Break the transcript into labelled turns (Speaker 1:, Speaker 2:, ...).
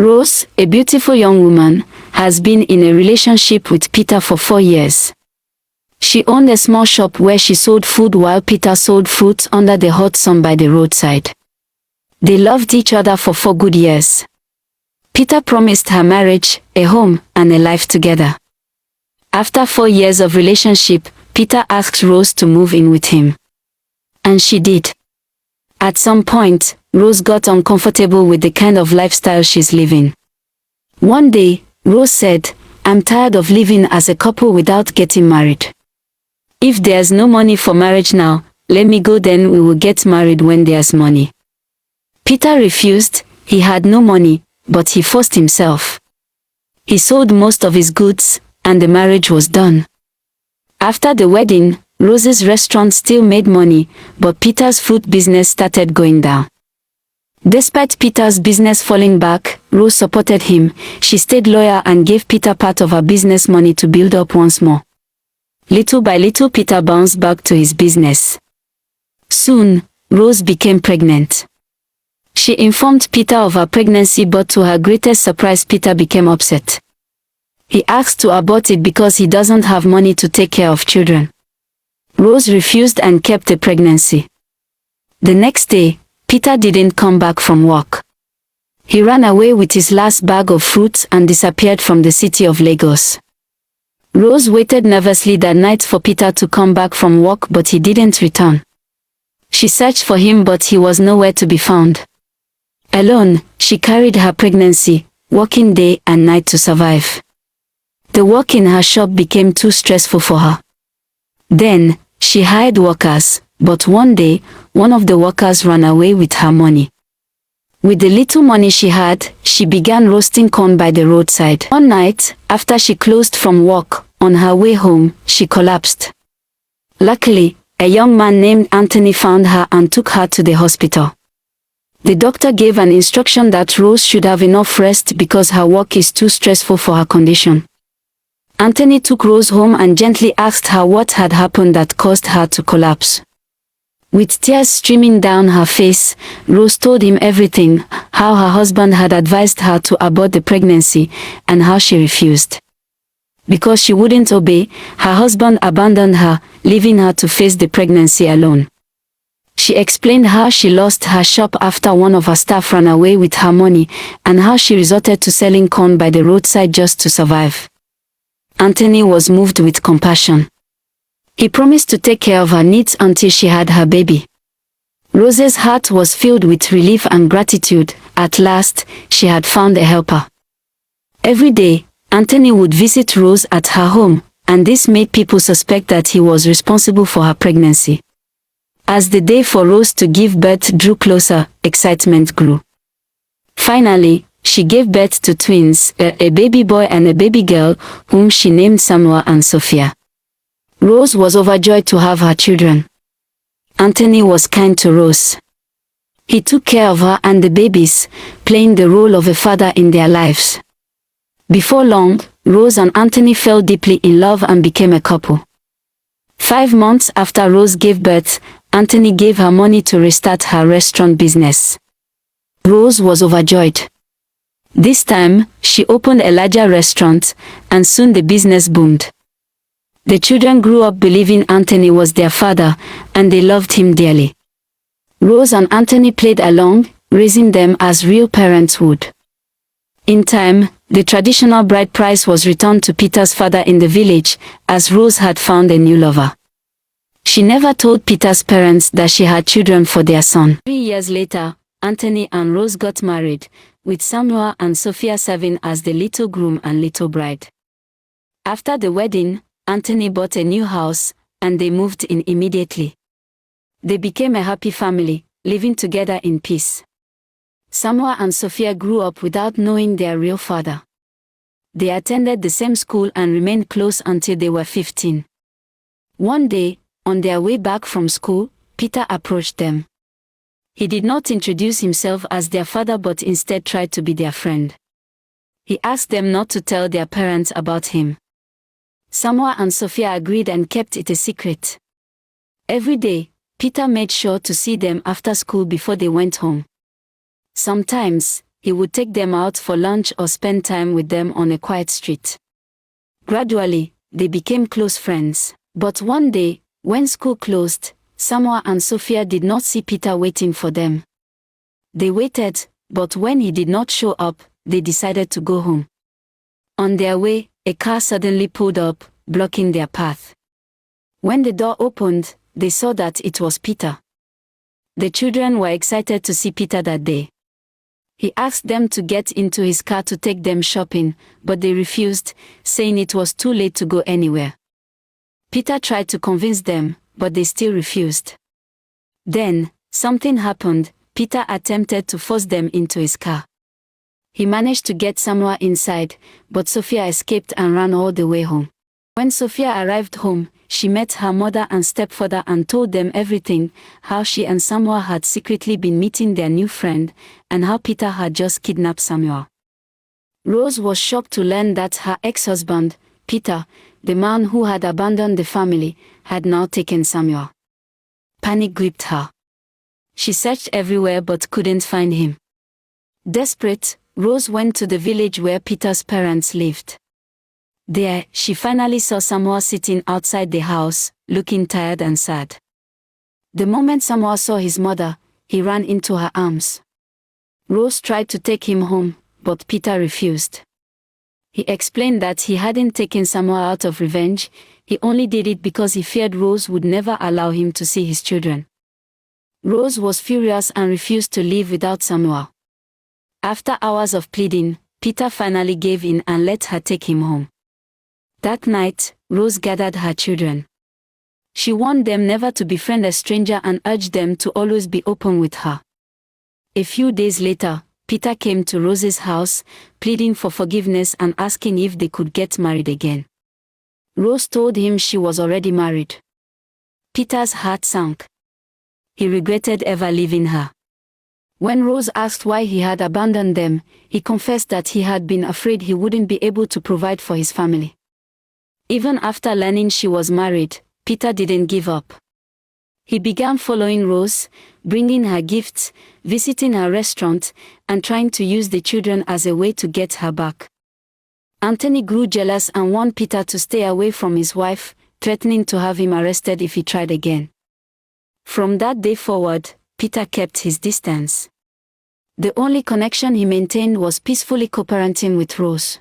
Speaker 1: Rose, a beautiful young woman, has been in a relationship with Peter for 4 years. She owned a small shop where she sold food while Peter sold fruits under the hot sun by the roadside. They loved each other for 4 good years. Peter promised her marriage, a home, and a life together. After 4 years of relationship, Peter asked Rose to move in with him. And she did. At some point, Rose got uncomfortable with the kind of lifestyle she's living. One day, Rose said, "I'm tired of living as a couple without getting married. If there's no money for marriage now, let me go, then we will get married when there's money." Peter refused. He had no money, but he forced himself. He sold most of his goods, and the marriage was done. After the wedding, Rose's restaurant still made money, but Peter's fruit business started going down. Despite Peter's business falling back, Rose supported him. She stayed loyal and gave Peter part of her business money to build up once more. Little by little, Peter bounced back to his business. Soon, Rose became pregnant. She informed Peter of her pregnancy, but to her greatest surprise, Peter became upset. He asked to abort it because he doesn't have money to take care of children. Rose refused and kept the pregnancy. The next day, Peter didn't come back from work. He ran away with his last bag of fruits and disappeared from the city of Lagos. Rose waited nervously that night for Peter to come back from work, but he didn't return. She searched for him, but he was nowhere to be found. Alone, she carried her pregnancy, working day and night to survive. The work in her shop became too stressful for her. Then, she hired workers, but one day, one of the workers ran away with her money. With the little money she had, she began roasting corn by the roadside. One night, after she closed from work, on her way home, she collapsed. Luckily, a young man named Anthony found her and took her to the hospital. The doctor gave an instruction that Rose should have enough rest because her work is too stressful for her condition. Anthony took Rose home and gently asked her what had happened that caused her to collapse. With tears streaming down her face, Rose told him everything, how her husband had advised her to abort the pregnancy, and how she refused. Because she wouldn't obey, her husband abandoned her, leaving her to face the pregnancy alone. She explained how she lost her shop after one of her staff ran away with her money, and how she resorted to selling corn by the roadside just to survive. Anthony was moved with compassion. He promised to take care of her needs until she had her baby. Rose's heart was filled with relief and gratitude. At last, she had found a helper. Every day, Anthony would visit Rose at her home, and this made people suspect that he was responsible for her pregnancy. As the day for Rose to give birth drew closer, excitement grew. Finally, she gave birth to twins, a baby boy and a baby girl, whom she named Samuel and Sophia. Rose was overjoyed to have her children. Anthony was kind to Rose. He took care of her and the babies, playing the role of a father in their lives. Before long, Rose and Anthony fell deeply in love and became a couple. 5 months after Rose gave birth, Anthony gave her money to restart her restaurant business. Rose was overjoyed. This time, she opened a larger restaurant, and soon the business boomed. The children grew up believing Anthony was their father, and they loved him dearly. Rose and Anthony played along, raising them as real parents would. In time, the traditional bride price was returned to Peter's father in the village, as Rose had found a new lover. She never told Peter's parents that she had children for their son. 3 years later, Anthony and Rose got married, with Samuel and Sophia serving as the little groom and little bride. After the wedding, Anthony bought a new house, and they moved in immediately. They became a happy family, living together in peace. Samuel and Sophia grew up without knowing their real father. They attended the same school and remained close until they were 15. One day, on their way back from school, Peter approached them. He did not introduce himself as their father but instead tried to be their friend. He asked them not to tell their parents about him. Samuel and Sophia agreed and kept it a secret. Every day, Peter made sure to see them after school before they went home. Sometimes, He would take them out for lunch or spend time with them on a quiet street. Gradually, they became close friends. But one day, when school closed, Samuel and Sophia did not see Peter waiting for them. They waited, but when he did not show up, they decided to go home. On their way, a car suddenly pulled up, blocking their path. When the door opened, they saw that it was Peter. The children were excited to see Peter that day. He asked them to get into his car to take them shopping, but they refused, saying it was too late to go anywhere. Peter tried to convince them, but they still refused. Then, something happened. Peter attempted to force them into his car. He managed to get Samuel inside, but Sophia escaped and ran all the way home. When Sophia arrived home, she met her mother and stepfather and told them everything, how she and Samuel had secretly been meeting their new friend, and how Peter had just kidnapped Samuel. Rose was shocked to learn that her ex-husband, Peter, the man who had abandoned the family, had now taken Samuel. Panic gripped her. She searched everywhere but couldn't find him. Desperate, Rose went to the village where Peter's parents lived. There, she finally saw Samuel sitting outside the house, looking tired and sad. The moment Samuel saw his mother, he ran into her arms. Rose tried to take him home, but Peter refused. He explained that he hadn't taken Samuel out of revenge, he only did it because he feared Rose would never allow him to see his children. Rose was furious and refused to leave without Samuel. After hours of pleading, Peter finally gave in and let her take him home. That night, Rose gathered her children. She warned them never to befriend a stranger and urged them to always be open with her. A few days later, Peter came to Rose's house, pleading for forgiveness and asking if they could get married again. Rose told him she was already married. Peter's heart sank. He regretted ever leaving her. When Rose asked why he had abandoned them, he confessed that he had been afraid he wouldn't be able to provide for his family. Even after learning she was married, Peter didn't give up. He began following Rose, bringing her gifts, visiting her restaurant, and trying to use the children as a way to get her back. Anthony grew jealous and warned Peter to stay away from his wife, threatening to have him arrested if he tried again. From that day forward, Peter kept his distance. The only connection he maintained was peacefully co-parenting with Rose.